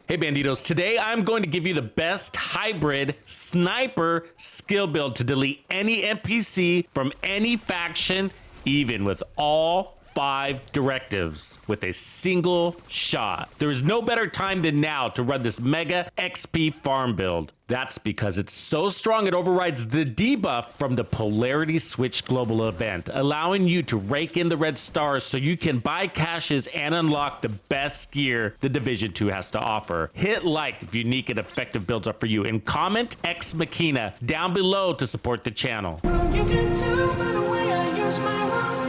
Hey Bandidos, today I'm going to give you the best hybrid sniper skill build to delete any NPC from any faction, even with all 5 directives with a single shot. There is no better time than now to run this mega XP farm build. That's because it's so strong it overrides the debuff from the polarity switch global event, allowing you to rake in the red stars so you can buy caches and unlock the best gear the Division 2 has to offer. Hit like if unique and effective builds are for you, and comment Ex Machina down below to support the channel. Well, you can tell by the way I use my love.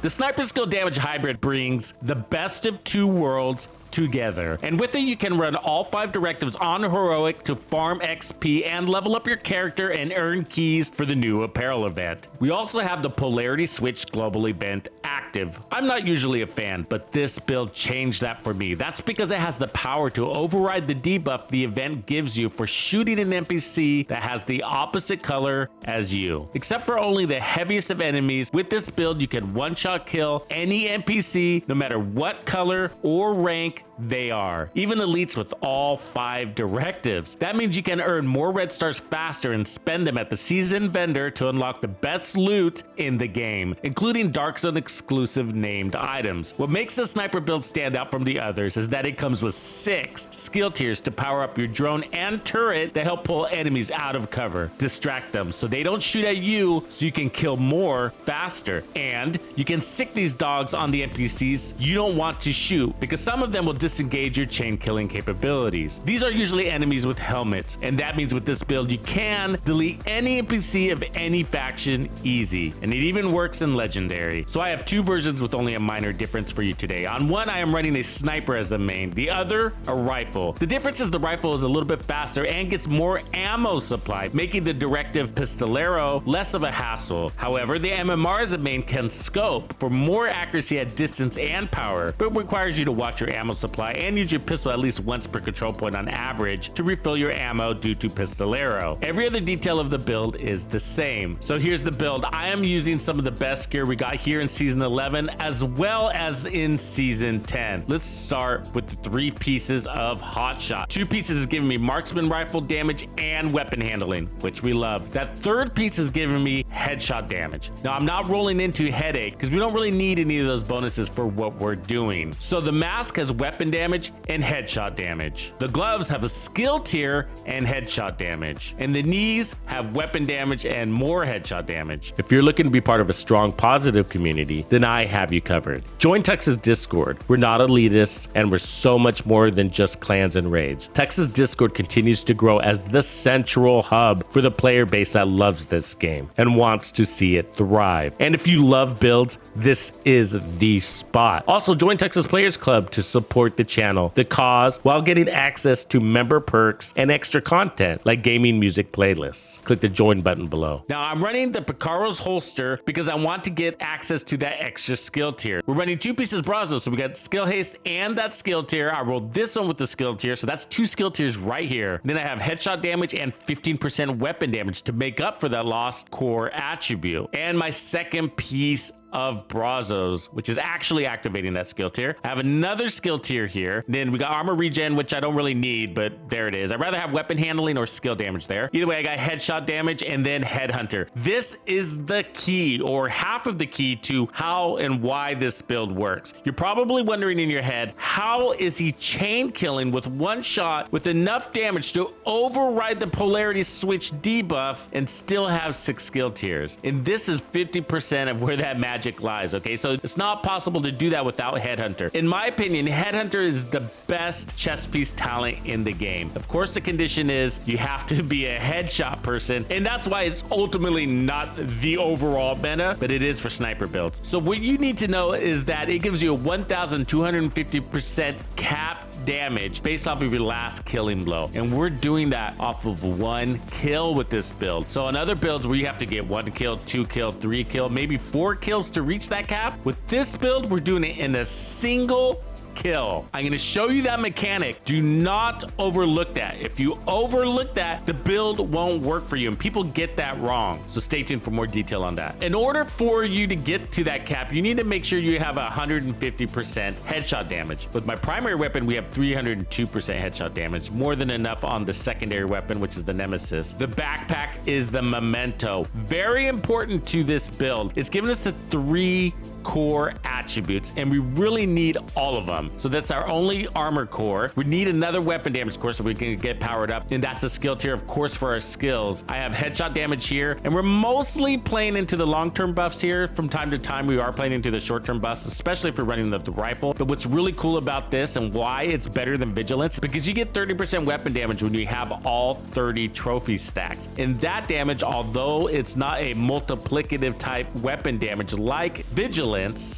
The sniper skill damage hybrid brings the best of 2 worlds together, and with it you can run all 5 directives on heroic to farm XP and level up your character and earn keys for the new apparel event. We also have the polarity switch global event active. I'm not usually a fan, but this build changed that for me. That's because it has the power to override the debuff the event gives you for shooting an NPC that has the opposite color as you. Except for only the heaviest of enemies, with this build you can one-shot kill any NPC no matter what color or rank they are, even elites with all 5 directives. That means you can earn more red stars faster and spend them at the seasoned vendor to unlock the best loot in the game, including Dark Zone exclusive named items. What makes the sniper build stand out from the others is that it comes with 6 skill tiers to power up your drone and turret that help pull enemies out of cover, distract them so they don't shoot at you so you can kill more faster, and you can sick these dogs on the NPCs you don't want to shoot because some of them will disengage your chain killing capabilities. These are usually enemies with helmets, and that means with this build you can delete any NPC of any faction easy, and it even works in legendary. So I have 2 versions with only a minor difference for you today. On one I am running a sniper as the main, the other a rifle. The difference is the rifle is a little bit faster and gets more ammo supply, making the directive pistolero less of a hassle. However, the MMR as a main can scope for more accuracy at distance and power, but requires you to watch your ammo supply and use your pistol at least once per control point on average to refill your ammo due to pistolero. Every other detail of the build is the same. So here's the build. I am using some of the best gear we got here in season 11 as well as in season 10. Let's start with the 3 pieces of hotshot. 2 pieces is giving me marksman rifle damage and weapon handling, which we love. That 3rd piece is giving me headshot damage. Now I'm not rolling into headache because we don't really need any of those bonuses for what we're doing. So the mask has weapon damage and headshot damage. The gloves have a skill tier and headshot damage. And the knees have weapon damage and more headshot damage. If you're looking to be part of a strong, positive community, then I have you covered. Join Tux's Discord. We're not elitists, and we're so much more than just clans and raids. Tux's Discord continues to grow as the central hub for the player base that loves this game and wants to see it thrive. And if you love builds, this is the spot. Also, join Tux's Players Club to support the channel, the cause, while getting access to member perks and extra content like gaming music playlists. Click the join button below. Now I'm running the Picaro's holster because I want to get access to that extra skill tier. We're running 2 pieces Brazos, so we got skill haste and that skill tier. I rolled this one with the skill tier, so that's 2 skill tiers right here. Then I have headshot damage and 15% weapon damage to make up for that lost core attribute. And my 2nd piece of Brazos, which is actually activating that skill tier. I have another skill tier here. Then we got armor regen, which I don't really need, but there it is. I'd rather have weapon handling or skill damage there. Either way, I got headshot damage and then headhunter. This is the key, or half of the key, to how and why this build works. You're probably wondering in your head, how is he chain killing with 1 shot with enough damage to override the polarity switch debuff and still have 6 skill tiers? And this is 50% of where that magic lies, okay? So it's not possible to do that without Headhunter. In my opinion, Headhunter is the best chess piece talent in the game. Of course, the condition is you have to be a headshot person, and that's why it's ultimately not the overall meta, but it is for sniper builds. So what you need to know is that it gives you a 1,250% cap damage based off of your last killing blow, and we're doing that off of 1 kill with this build. So on other builds where you have to get 1 kill, 2 kill, 3 kill, maybe 4 kills to reach that cap, with this build we're doing it in a single kill. I'm going to show you that mechanic. Do not overlook that. If you overlook that, the build won't work for you, and people get that wrong. So stay tuned for more detail on that. In order for you to get to that cap, you need to make sure you have 150% headshot damage. With my primary weapon, we have 302% headshot damage, more than enough on the secondary weapon, which is the Nemesis. The backpack is the memento. Very important to this build. It's giving us the 3 core attributes, and we really need all of them. So that's our only armor core. We need another weapon damage core so we can get powered up, and that's a skill tier, of course, for our skills. I have headshot damage here, and we're mostly playing into the long-term buffs here. From time to time, we are playing into the short-term buffs, especially if we're running the rifle. But what's really cool about this and why it's better than vigilance, because you get 30% weapon damage when you have all 30 trophy stacks. And that damage, although it's not a multiplicative type weapon damage like vigilance,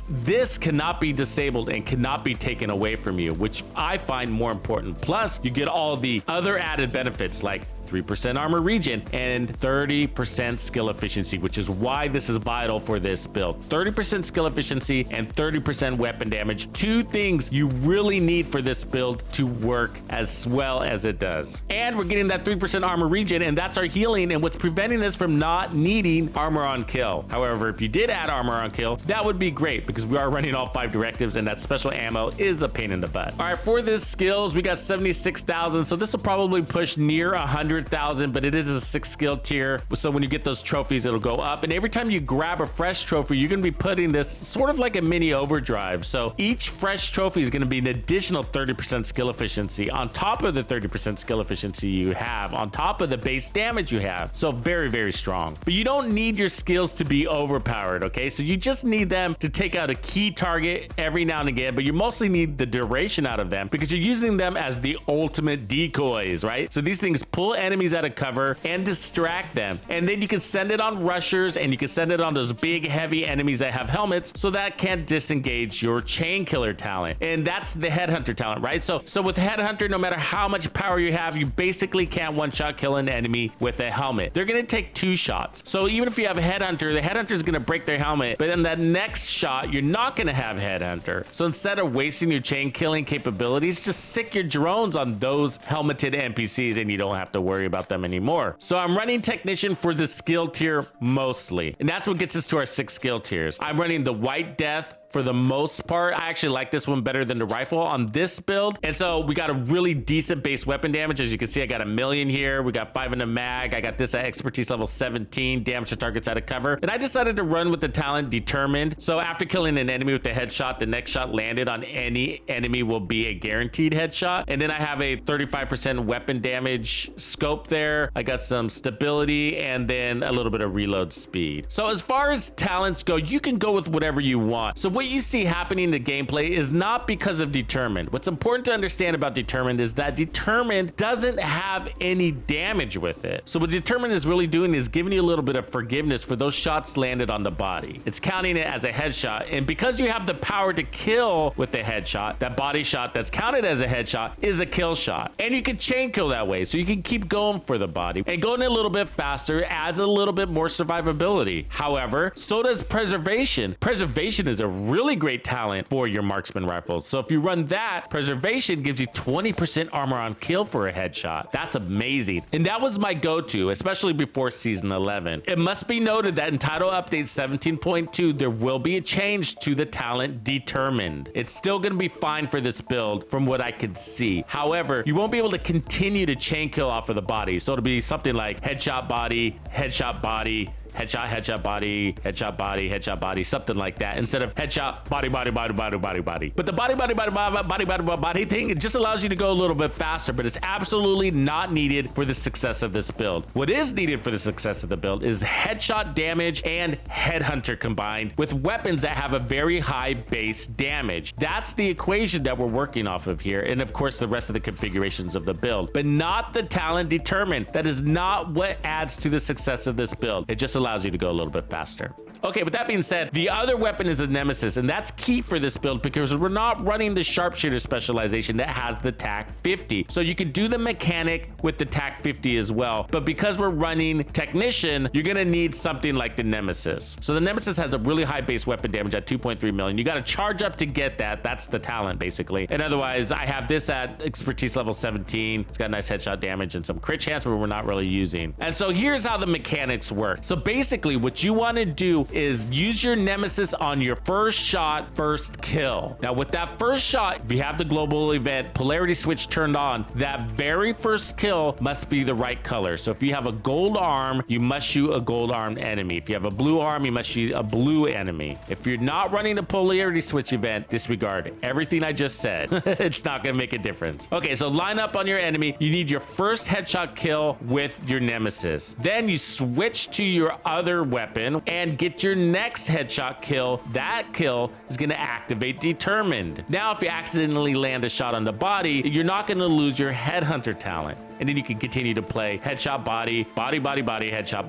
this cannot be disabled and cannot be taken away from you, which I find more important. Plus, you get all the other added benefits like 3% armor regen and 30% skill efficiency, which is why this is vital for this build. 30% skill efficiency and 30% weapon damage. 2 things you really need for this build to work as well as it does. And we're getting that 3% armor regen, and that's our healing and what's preventing us from not needing armor on kill. However, if you did add armor on kill, that would be great because we are running all 5 directives, and that special ammo is a pain in the butt. All right, for this skills, we got 76,000, so this will probably push near 100,000, but it is a 6 skill tier. So when you get those trophies, it'll go up. And every time you grab a fresh trophy, you're going to be putting this sort of like a mini overdrive. So each fresh trophy is going to be an additional 30% skill efficiency on top of the 30% skill efficiency you have, on top of the base damage you have. So very, very strong. But you don't need your skills to be overpowered, okay? So you just need them to take out a key target every now and again, but you mostly need the duration out of them because you're using them as the ultimate decoys, right? So these things pull enemies out of cover and distract them, and then you can send it on rushers, and you can send it on those big heavy enemies that have helmets, so that can't disengage your chain killer talent. And that's the headhunter talent, right? So with headhunter, no matter how much power you have, you basically can't one-shot kill an enemy with a helmet. They're gonna take 2 shots. So even if you have a headhunter, the headhunter is gonna break their helmet, but in that next shot, you're not gonna have headhunter. So instead of wasting your chain killing capabilities, just sick your drones on those helmeted NPCs, and you don't have to worry about them anymore. So I'm running technician for the skill tier mostly, and that's what gets us to our 6 skill tiers. I'm running the White Death for the most part. I actually like this one better than the rifle on this build. And so we got a really decent base weapon damage. As you can see, I got 1,000,000 here. We got 5 in the mag. I got this at expertise level 17, damage to targets out of cover. And I decided to run with the talent Determined. So after killing an enemy with a headshot, the next shot landed on any enemy will be a guaranteed headshot. And then I have a 35% weapon damage scope there. I got some stability and then a little bit of reload speed. So as far as talents go, you can go with whatever you want. So what you see happening in the gameplay is not because of Determined. What's important to understand about Determined is that Determined doesn't have any damage with it. So what Determined is really doing is giving you a little bit of forgiveness for those shots landed on the body. It's counting it as a headshot, and because you have the power to kill with a headshot, that body shot that's counted as a headshot is a kill shot, and you can chain kill that way, so you can keep going for the body. And going a little bit faster adds a little bit more survivability. However, so does Preservation. Preservation is a really great talent for your marksman rifles. So if you run that, Preservation gives you 20% armor on kill for a headshot. That's amazing. And that was my go-to, especially before season 11. It must be noted that in title update 17.2, there will be a change to the talent Determined. It's still going to be fine for this build from what I could see. However, you won't be able to continue to chain kill off of the body. So it'll be something like headshot body, headshot body, headshot, headshot, body, headshot, body, headshot, body, something like that, instead of headshot, body, body, body, body, body, body. But the body, body, body, body, body, body, body thing, it just allows you to go a little bit faster, but it's absolutely not needed for the success of this build. What is needed for the success of the build is headshot damage and headhunter combined with weapons that have a very high base damage. That's the equation that we're working off of here, and of course the rest of the configurations of the build, but not the talent Determined. That is not what adds to the success of this build. It just allows you to go a little bit faster. Okay, with that being said, the other weapon is a nemesis, and that's key for this build because we're not running the sharpshooter specialization that has the TAC 50. So you can do the mechanic with the TAC 50 as well, but because we're running technician, you're gonna need something like the nemesis. So the nemesis has a really high base weapon damage at 2.3 million. You gotta charge up to get that. That's the talent basically. And otherwise, I have this at expertise level 17. It's got nice headshot damage and some crit chance, but we're not really using. And so here's how the mechanics work. So basically what you want to do is use your nemesis on your first shot, first kill. Now with that first shot, if you have the global event polarity switch turned on, that very first kill must be the right color. So if you have a gold arm, you must shoot a gold armed enemy. If you have a blue arm, you must shoot a blue enemy. If you're not running the polarity switch event, disregard everything I just said. It's not gonna make a difference. Okay, so line up on your enemy. You need your first headshot kill with your nemesis. Then you switch to your other weapon and get your next headshot kill. That kill is gonna activate determined. Now, if you accidentally land a shot on the body, you're not gonna lose your headhunter talent. And then you can continue to play headshot body, body, body, body, headshot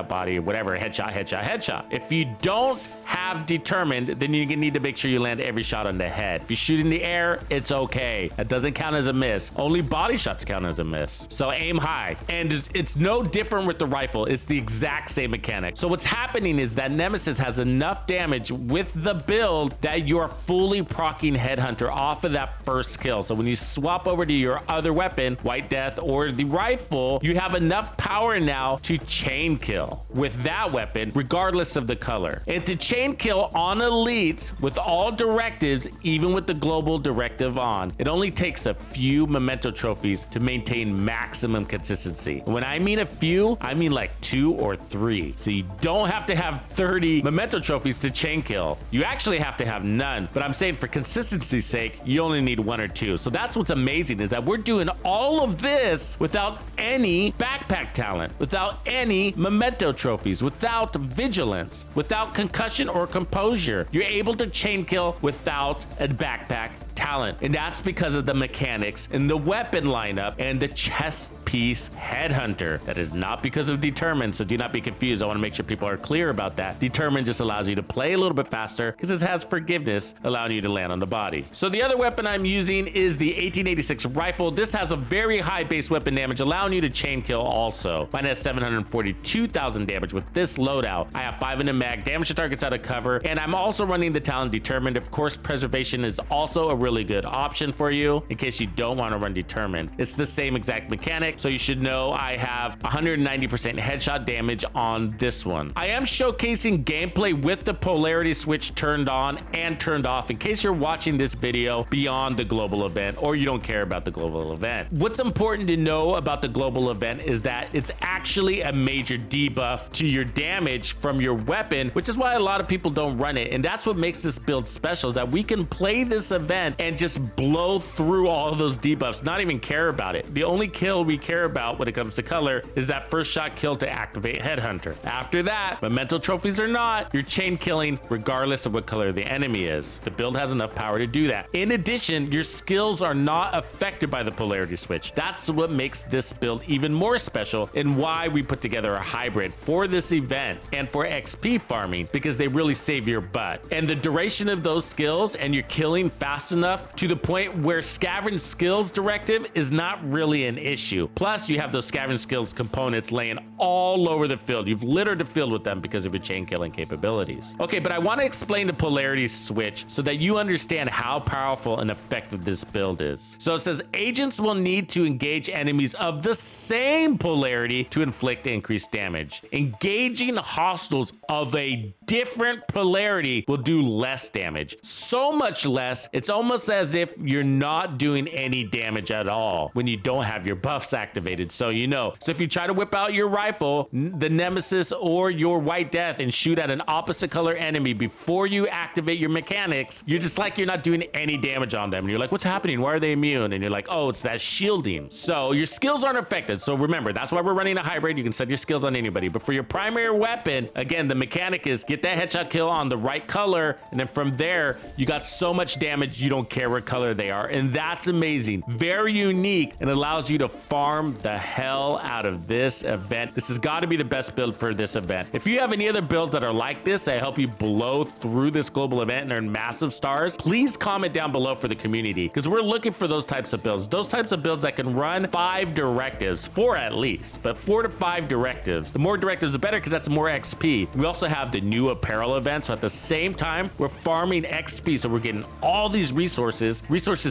body, whatever, headshot, headshot, headshot. If you don't have determined, then you're gonna need to make sure you land every shot on the head. If you shoot in the air, it's okay. That doesn't count as a miss. Only body shots count as a miss. So aim high. And it's no different with the rifle. It's the exact same mechanic. So what's happening is that Nemesis has enough damage with the build that you're fully proccing Headhunter off of that first kill. So when you swap over to your other weapon, White Death or the rifle, you have enough power now to chain kill with that weapon, regardless of the color. And to chain kill on elites with all directives, even with the global directive on, it only takes a few memento trophies to maintain maximum consistency. When I mean a few, I mean like 2 or 3. So you don't have to have 30 memento trophies to chain kill. You actually have to have none. But I'm saying for consistency's sake, you only need 1 or 2. So that's what's amazing, is that we're doing all of this without any backpack talent, without any memento trophies, without vigilance, without concussion or composure. You're able to chain kill without a backpack talent, and that's because of the mechanics in the weapon lineup and the chest piece Headhunter. That is not because of Determined, so do not be confused. I want to make sure people are clear about that. Determined just allows you to play a little bit faster because it has Forgiveness, allowing you to land on the body. So the other weapon I'm using is the 1886 rifle. This has a very high base weapon damage, allowing you to chain kill also. Mine has 742,000 damage with this loadout. I have 5 in the mag, damage to targets out of cover, and I'm also running the talent Determined. Of course, Preservation is also a really good option for you in case you don't want to run Determined. It's the same exact mechanic, so you should know I have 190% headshot damage on this one. I am showcasing gameplay with the polarity switch turned on and turned off in case you're watching this video beyond the global event or you don't care about the global event. What's important to know about the global event is that it's actually a major debuff to your damage from your weapon, which is why a lot of people don't run it. And that's what makes this build special, is that we can play this event and just blow through all of those debuffs, not even care about it. The only kill we care about when it comes to color is that first shot kill to activate Headhunter. After that, memento trophies or not, you're chain killing regardless of what color the enemy is. The build has enough power to do that. In addition, your skills are not affected by the polarity switch. That's what makes this build even more special and why we put together a hybrid for this event and for XP farming, because they really save your butt. And the duration of those skills, and you're killing fast enough to the point where scavenge skills directive is not really an issue. Plus, you have those scavenge skills components laying all over the field. You've littered the field with them because of your chain killing capabilities. Okay, but I want to explain the polarity switch so that you understand how powerful and effective this build is. So it says agents will need to engage enemies of the same polarity to inflict increased damage. Engaging hostiles of a different polarity will do less damage. So much less, it's almost as if you're not doing any damage at all when you don't have your buffs activated. So you know. So if you try to whip out your rifle, the Nemesis, or your White Death and shoot at an opposite color enemy before you activate your mechanics, you're just like, you're not doing any damage on them. And you're like, what's happening? Why are they immune? And you're like, oh, it's that shielding. So your skills aren't affected. So remember, that's why we're running a hybrid. You can set your skills on anybody. But for your primary weapon, again, the mechanic is get that headshot kill on the right color. And then from there, you got so much damage, you don't care what color they are. And that's amazing. Very unique, and allows you to farm the hell out of this event. This has got to be the best build for this event. If you have any other builds that are like this that help you blow through this global event and earn massive stars, please comment down below for the community, because we're looking for those types of builds. Those types of builds that can run 5 directives, 4 at least, but 4 to 5 directives. The more directives, the better, because that's more XP. We also have the new apparel event, so at the same time, we're farming XP, so we're getting all these resources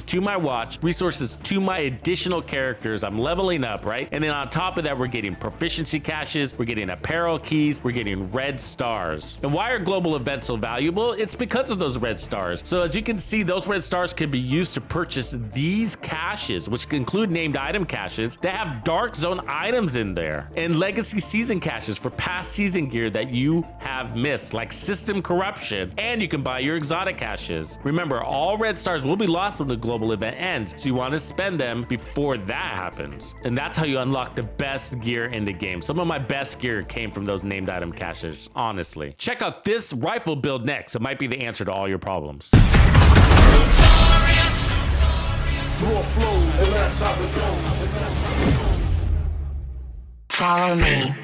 to my watch, resources to my additional characters. I'm leveling up, right? And then on top of that, we're getting proficiency caches, we're getting apparel keys, we're getting red stars. And why are global events so valuable? It's because of those red stars. So as you can see, those red stars can be used to purchase these caches, which include named item caches that have dark zone items in there, and legacy season caches for past season gear that you have missed, like system corruption, and you can buy your exotic caches. Remember, all red stars will be lost when the global event ends, so you want to spend them before that happens. And that's how you unlock the best gear in the game. Some of my best gear came from those named item caches, honestly. Check out this rifle build next. It might be the answer to all your problems. Follow me.